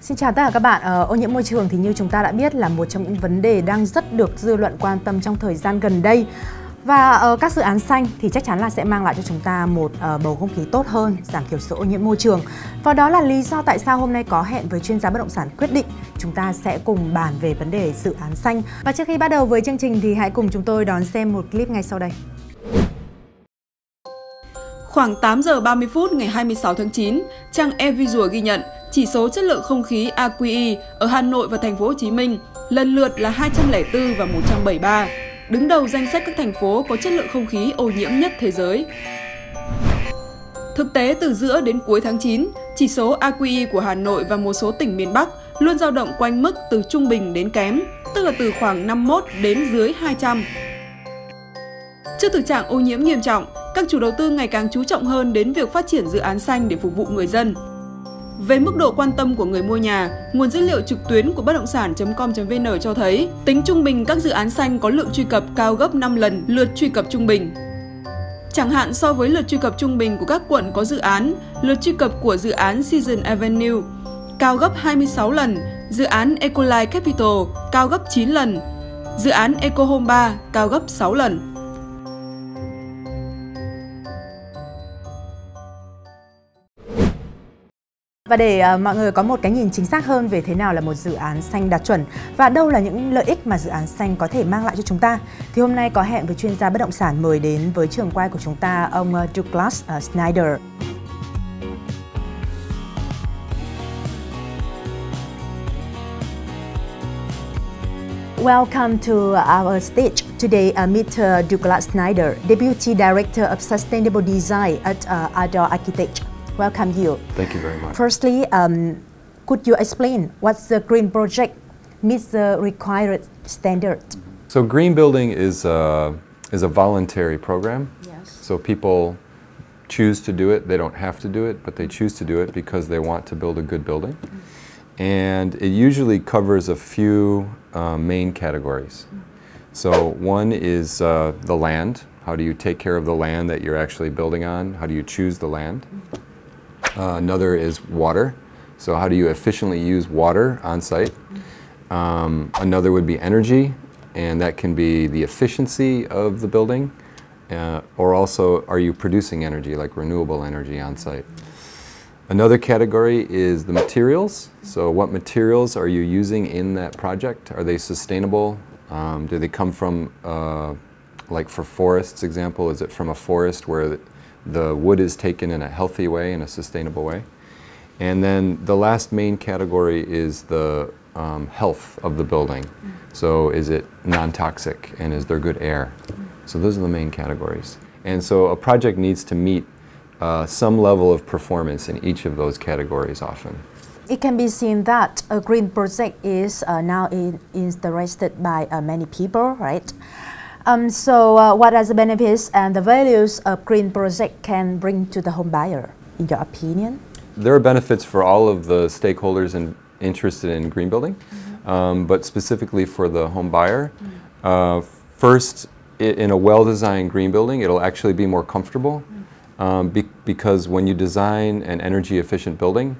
Xin chào tất cả các bạn. Ô nhiễm môi trường thì như chúng ta đã biết là một trong những vấn đề đang rất được dư luận quan tâm trong thời gian gần đây. Và các dự án xanh thì chắc chắn là sẽ mang lại cho chúng ta một bầu không khí tốt hơn, giảm thiểu sự ô nhiễm môi trường. Và đó là lý do tại sao hôm nay có hẹn với chuyên gia bất động sản quyết định chúng ta sẽ cùng bàn về vấn đề dự án xanh. Và trước khi bắt đầu với chương trình thì hãy cùng chúng tôi đón xem một clip ngay sau đây. Khoảng 8 giờ 30 phút ngày 26 tháng 9, trang eVisual ghi nhận chỉ số chất lượng không khí AQI ở Hà Nội và thành phố Hồ Chí Minh lần lượt là 204 và 173, đứng đầu danh sách các thành phố có chất lượng không khí ô nhiễm nhất thế giới. Thực tế, từ giữa đến cuối tháng 9, chỉ số AQI của Hà Nội và một số tỉnh miền Bắc luôn dao động quanh mức từ trung bình đến kém, tức là từ khoảng 51 đến dưới 200. Trước thực trạng ô nhiễm nghiêm trọng, các chủ đầu tư ngày càng chú trọng hơn đến việc phát triển dự án xanh để phục vụ người dân. Về mức độ quan tâm của người mua nhà, nguồn dữ liệu trực tuyến của Batdongsan.com.vn cho thấy tính trung bình các dự án xanh có lượng truy cập cao gấp 5 lần lượt truy cập trung bình. Chẳng hạn so với lượt truy cập trung bình của các quận có dự án, lượt truy cập của dự án Season Avenue cao gấp 26 lần, dự án Ecoline Capital cao gấp 9 lần, dự án Eco Home 3 cao gấp 6 lần. Và để mọi người có một cái nhìn chính xác hơn về thế nào là một dự án xanh đạt chuẩn và đâu là những lợi ích mà dự án xanh có thể mang lại cho chúng ta, thì hôm nay có hẹn với chuyên gia bất động sản mời đến với trường quay của chúng ta ông Douglas Snyder. Welcome to our stage today, Mr. Douglas Snyder, Deputy Director of Sustainable Design at Ador Architecture. Welcome you. Thank you very much. Firstly, could you explain what's the green project meets the required standard? So green building is a voluntary program. Yes. So people choose to do it. They don't have to do it, but they choose to do it because they want to build a good building. And it usually covers a few main categories. So one is the land. How do you take care of the land that you're actually building on? How do you choose the land? Another is water. So how do you efficiently use water on site? Another would be energy, and that can be the efficiency of the building, or also are you producing energy, like renewable energy on site? Another category is the materials. So what materials are you using in that project? Are they sustainable? Do they come from, like for forests example, is it from a forest where the wood is taken in a healthy way, in a sustainable way? And then the last main category is the health of the building. So is it non-toxic and is there good air? So those are the main categories. And so a project needs to meet some level of performance in each of those categories often. It can be seen that a green project is now interested by many people, right? So what are the benefits and the values a green project can bring to the home buyer, in your opinion? There are benefits for all of the stakeholders interested in green building, but specifically for the home buyer. First, in a well-designed green building, it'll actually be more comfortable because when you design an energy-efficient building,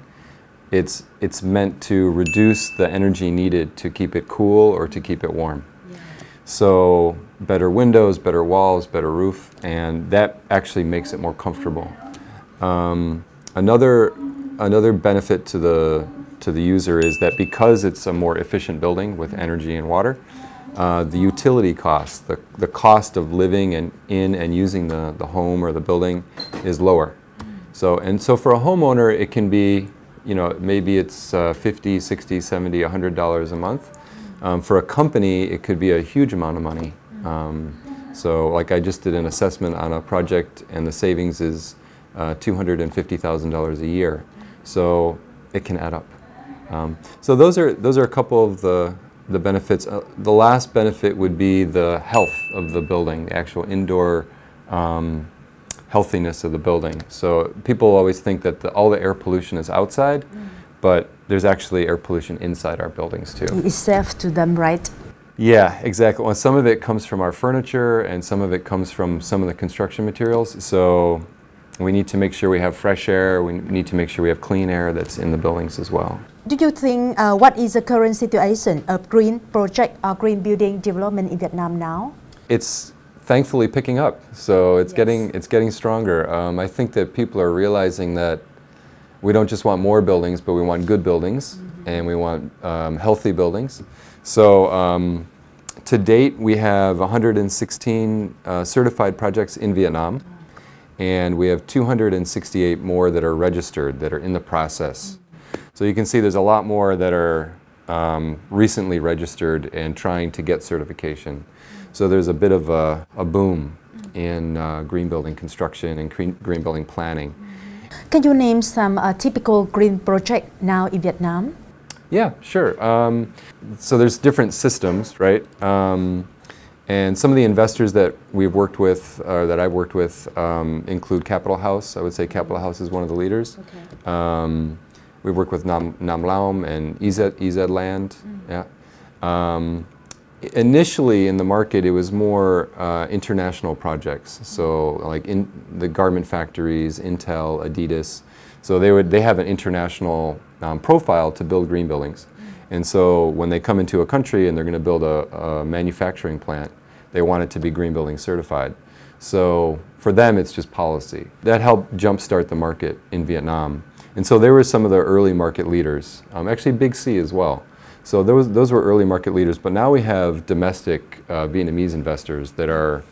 it's meant to reduce the energy needed to keep it cool or to keep it warm. So better windows, better walls, better roof, and that actually makes it more comfortable. Another benefit to the user is that because it's a more efficient building with energy and water, the utility cost, the cost of living in and using the home or the building is lower. So for a homeowner, it can be, you know, maybe it's $50, $60, $70, $100 a month. For a company, it could be a huge amount of money. So like I just did an assessment on a project and the savings is $250,000 a year. So it can add up. So those are a couple of the benefits. The last benefit would be the health of the building, the actual indoor healthiness of the building. So people always think that all the air pollution is outside, but there's actually air pollution inside our buildings too. It's safe to them, right? Yeah, exactly. Well, some of it comes from our furniture and some of it comes from some of the construction materials. So We need to make sure we have fresh air. We need to make sure we have clean air that's in the buildings as well. Do you think what is the current situation of green project or green building development in Vietnam now? It's thankfully picking up, so it's getting stronger. I think that people are realizing that we don't just want more buildings, but we want good buildings, and we want healthy buildings. So to date, we have 116 certified projects in Vietnam, and we have 268 more that are registered, that are in the process. So you can see there's a lot more that are recently registered and trying to get certification. So there's a bit of a boom in green building construction and green building planning. Can you name some typical green project now in Vietnam? Yeah, sure. So there's different systems, right? And some of the investors that we've worked with, or that I've worked with, include Capital House. I would say Capital House is one of the leaders. Okay. We've worked with Nam Laum and EZ Land. Yeah. Initially in the market, it was more international projects. So like in the garment factories, Intel, Adidas. So they have an international profile to build green buildings. And so when they come into a country and they're going to build a manufacturing plant, they want it to be green building certified. So for them, it's just policy. That helped jumpstart the market in Vietnam. And so there were some of the early market leaders, actually Big C as well. So those were early market leaders. But now we have domestic Vietnamese investors that are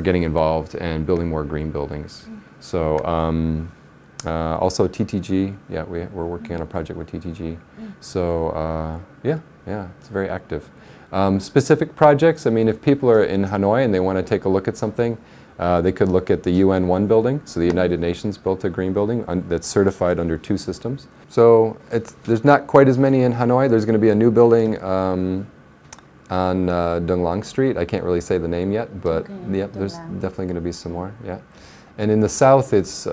getting involved and building more green buildings. So also TTG, yeah, we're working on a project with TTG. So yeah, it's very active. Specific projects, I mean, if people are in Hanoi and they want to take a look at something, they could look at the UN-1 building. So the United Nations built a green building that's certified under 2 systems. So there's not quite as many in Hanoi. There's going to be a new building on Dung Lang Street. I can't really say the name yet, but yeah, there's definitely going to be some more. Yeah, and in the south, it's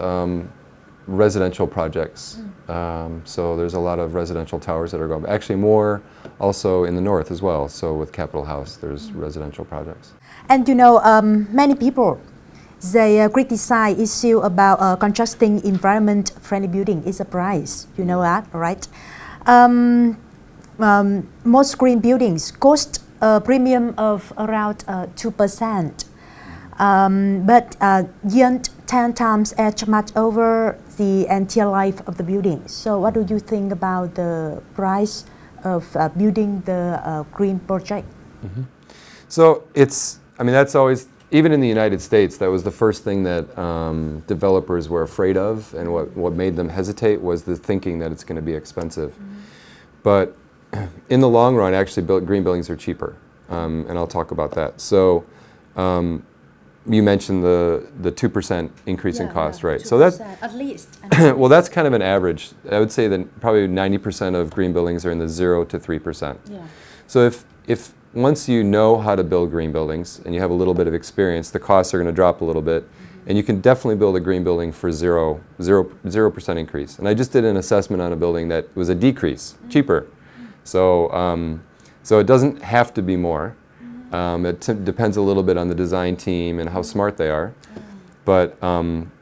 residential projects. So there's a lot of residential towers that are going. Actually, more also in the north as well. So with Capital House, there's residential projects. And you know, many people, they criticize issue about constructing environment-friendly building is a price. You know that, right? Most green buildings cost a premium of around 2%, but yield 10 times as much over the entire life of the building. So what do you think about the price of building the green project? So I mean, that's always, even in the United States, that was the first thing that developers were afraid of, and what made them hesitate was the thinking that it's going to be expensive. But in the long run, actually, green buildings are cheaper, and I'll talk about that. So you mentioned the 2% increase in cost, right? 2%, so that's at least. well, that's kind of an average. I would say that probably 90% of green buildings are in the 0 to 3%. Yeah. So if once you know how to build green buildings and you have a little bit of experience, the costs are going to drop a little bit, and you can definitely build a green building for 0% increase. And I just did an assessment on a building that was a decrease, cheaper. So so it doesn't have to be more. It depends a little bit on the design team and how smart they are, but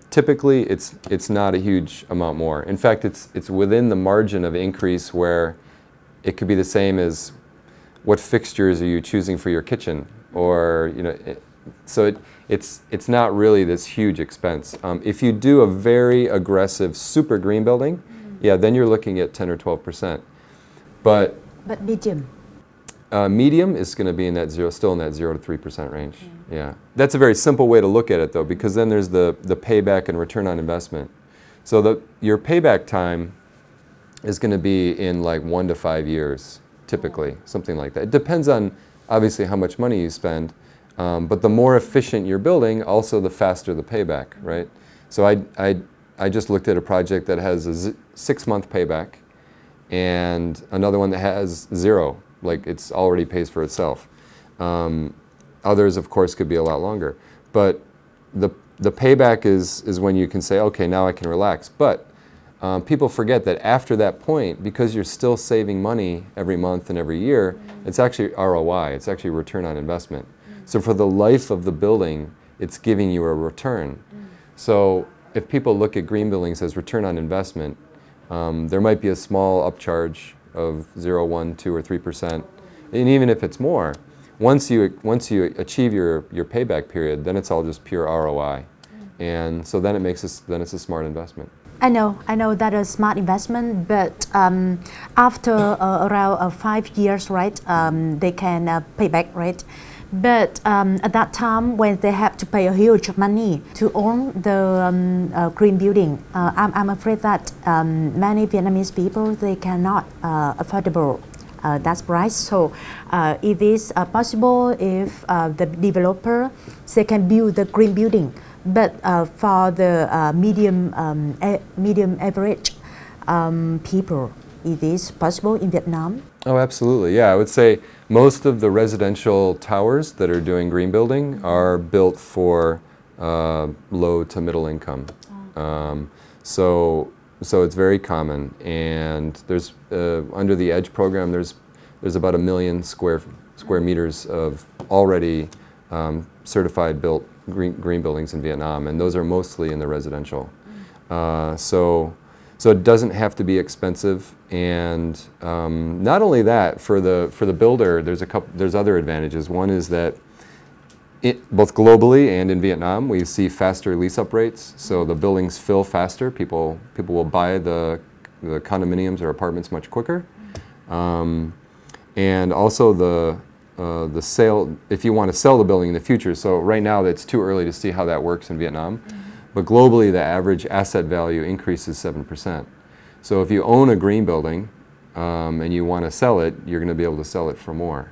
typically it's not a huge amount more. In fact, it's within the margin of increase where it could be the same as what fixtures are you choosing for your kitchen, or so it's not really this huge expense. If you do a very aggressive super green building, yeah, then you're looking at 10 or 12%. But medium. Medium is going to be in that still in that 0 to 3% range. Yeah, that's a very simple way to look at it, though, because then there's the payback and return on investment. So your payback time is going to be in like 1 to 5 years, typically, something like that. It depends on obviously how much money you spend, but the more efficient you're building, also the faster the payback, right? So I just looked at a project that has a 6-month payback, and another one that has 0. Like it's already pays for itself. Others, of course, could be a lot longer. But the payback is when you can say, okay, now I can relax. But people forget that after that point, because you're still saving money every month and every year, it's actually ROI. It's actually return on investment. So for the life of the building, it's giving you a return. So if people look at green buildings as return on investment, there might be a small upcharge of 0, 1, 2, or 3%. And even if it's more, once you achieve your payback period, then it's all just pure ROI. And so then it's a smart investment. I know that a smart investment, but after around 5 years, right, they can pay back, right? But at that time, when they have to pay a huge money to own the green building, I'm afraid that many Vietnamese people, they cannot affordable that price. So it is possible if the developer, they can build the green building. But for the medium average people, it is possible in Vietnam? Oh, absolutely. Yeah, I would say most of the residential towers that are doing green building are built for low to middle income. So it's very common. And there's under the EDGE program, there's about 1 million square meters of already certified built green buildings in Vietnam, and those are mostly in the residential. So it doesn't have to be expensive, and not only that, for the builder, there's other advantages. One is that both globally and in Vietnam, we see faster lease-up rates, so the buildings fill faster. People will buy the condominiums or apartments much quicker, and also the sale, if you want to sell the building in the future. So right now, it's too early to see how that works in Vietnam. But globally, the average asset value increases 7%. So if you own a green building and you want to sell it, you're going to be able to sell it for more.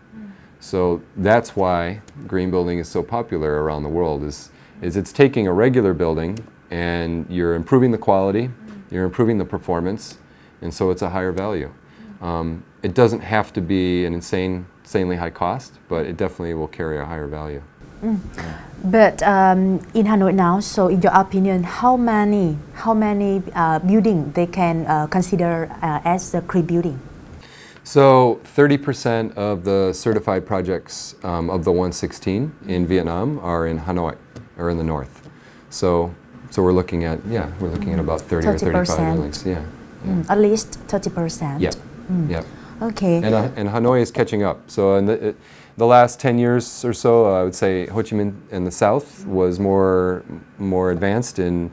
So that's why green building is so popular around the world, is it's taking a regular building and you're improving the quality, you're improving the performance, and so it's a higher value. It doesn't have to be an insanely high cost, but it definitely will carry a higher value. But in Hanoi now, so in your opinion, how many buildings they can consider as a green building? So 30% of the certified projects of the 116 in Vietnam are in Hanoi, or in the north. So we're looking at about 30 or 35 buildings. Yeah. At least 30%. Yeah. Yeah. Okay. And Hanoi is catching up. So in the last 10 years or so, I would say Ho Chi Minh in the south was more advanced in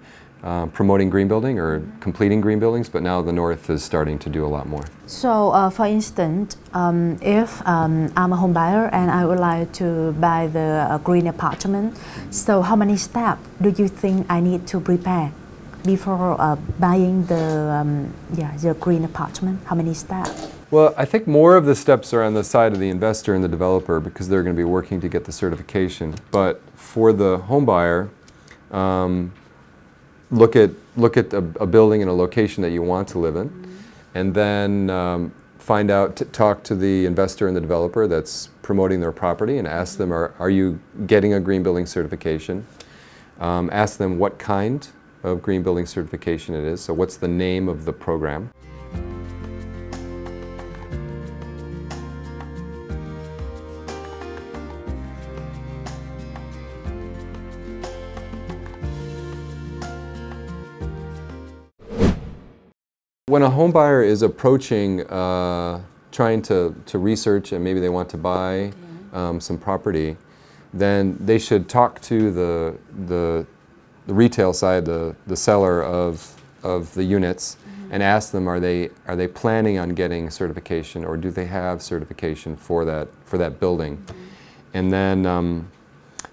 promoting green building or completing green buildings, but now the north is starting to do a lot more. So, for instance, if I'm a home buyer and I would like to buy the green apartment, so how many steps do you think I need to prepare before buying the green apartment? How many steps? Well, I think more of the steps are on the side of the investor and the developer because they're going to be working to get the certification. But for the home buyer, look at a building and a location that you want to live in, and then talk to the investor and the developer that's promoting their property and ask them, are you getting a green building certification? Ask them what kind of green building certification it is, so what's the name of the program. When a home buyer is approaching, trying to research and maybe they want to buy some property, then they should talk to the retail side, the seller of the units, and ask them, are they planning on getting certification, or do they have certification for that building? And then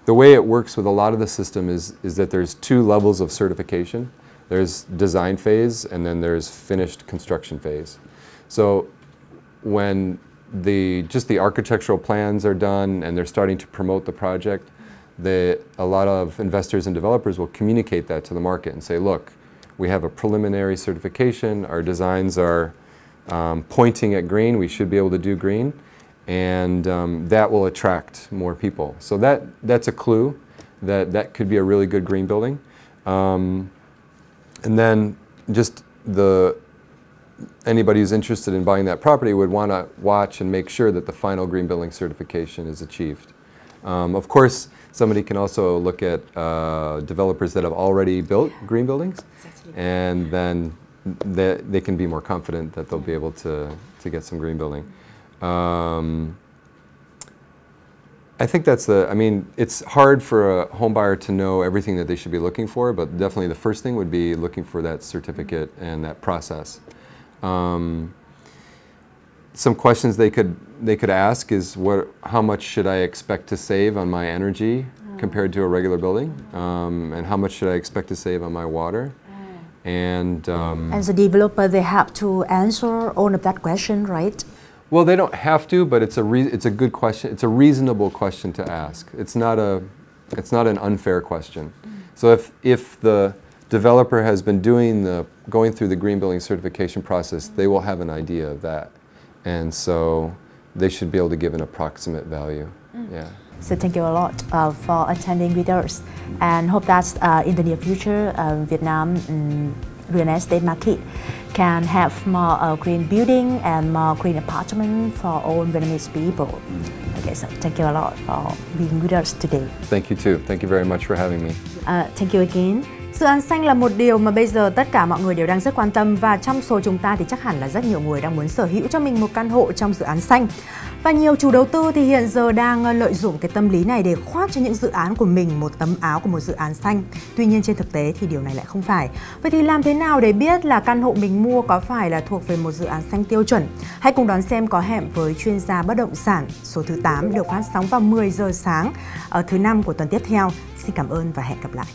the way it works with a lot of the system is that there's 2 levels of certification. There's design phase, and then there's finished construction phase. So when just the architectural plans are done and they're starting to promote the project, a lot of investors and developers will communicate that to the market and say, look, we have a preliminary certification, our designs are pointing at green, we should be able to do green, and that will attract more people. So that's a clue that could be a really good green building. And then just anybody who's interested in buying that property would want to watch and make sure that the final green building certification is achieved. Of course, Somebody can also look at developers that have already built green buildings, and then they can be more confident that they'll be able to get some green building. I think I mean, it's hard for a home buyer to know everything that they should be looking for, but definitely the first thing would be looking for that certificate and that process. Some questions they could ask is how much should I expect to save on my energy compared to a regular building, and how much should I expect to save on my water, and the developer, they have to answer all of that question, right? Well, they don't have to, but it's a good question. It's a reasonable question to ask. It's not an unfair question. So if the developer has been going through the green building certification process, they will have an idea of that. And so they should be able to give an approximate value. Yeah. So thank you a lot for attending with us, and hope that in the near future, Vietnam real estate market can have more green building and more green apartment for all Vietnamese people. Okay, so thank you a lot for being with us today. Thank you too. Thank you very much for having me. Thank you again. Dự án xanh là một điều mà bây giờ tất cả mọi người đều đang rất quan tâm, và trong số chúng ta thì chắc hẳn là rất nhiều người đang muốn sở hữu cho mình một căn hộ trong dự án xanh. Và nhiều chủ đầu tư thì hiện giờ đang lợi dụng cái tâm lý này để khoác cho những dự án của mình một tấm áo của một dự án xanh. Tuy nhiên trên thực tế thì điều này lại không phải. Vậy thì làm thế nào để biết là căn hộ mình mua có phải là thuộc về một dự án xanh tiêu chuẩn? Hãy cùng đón xem Có Hẹn với Chuyên gia Bất động sản số thứ 8 được phát sóng vào 10 giờ sáng ở thứ 5 của tuần tiếp theo. Xin cảm ơn và hẹn gặp lại.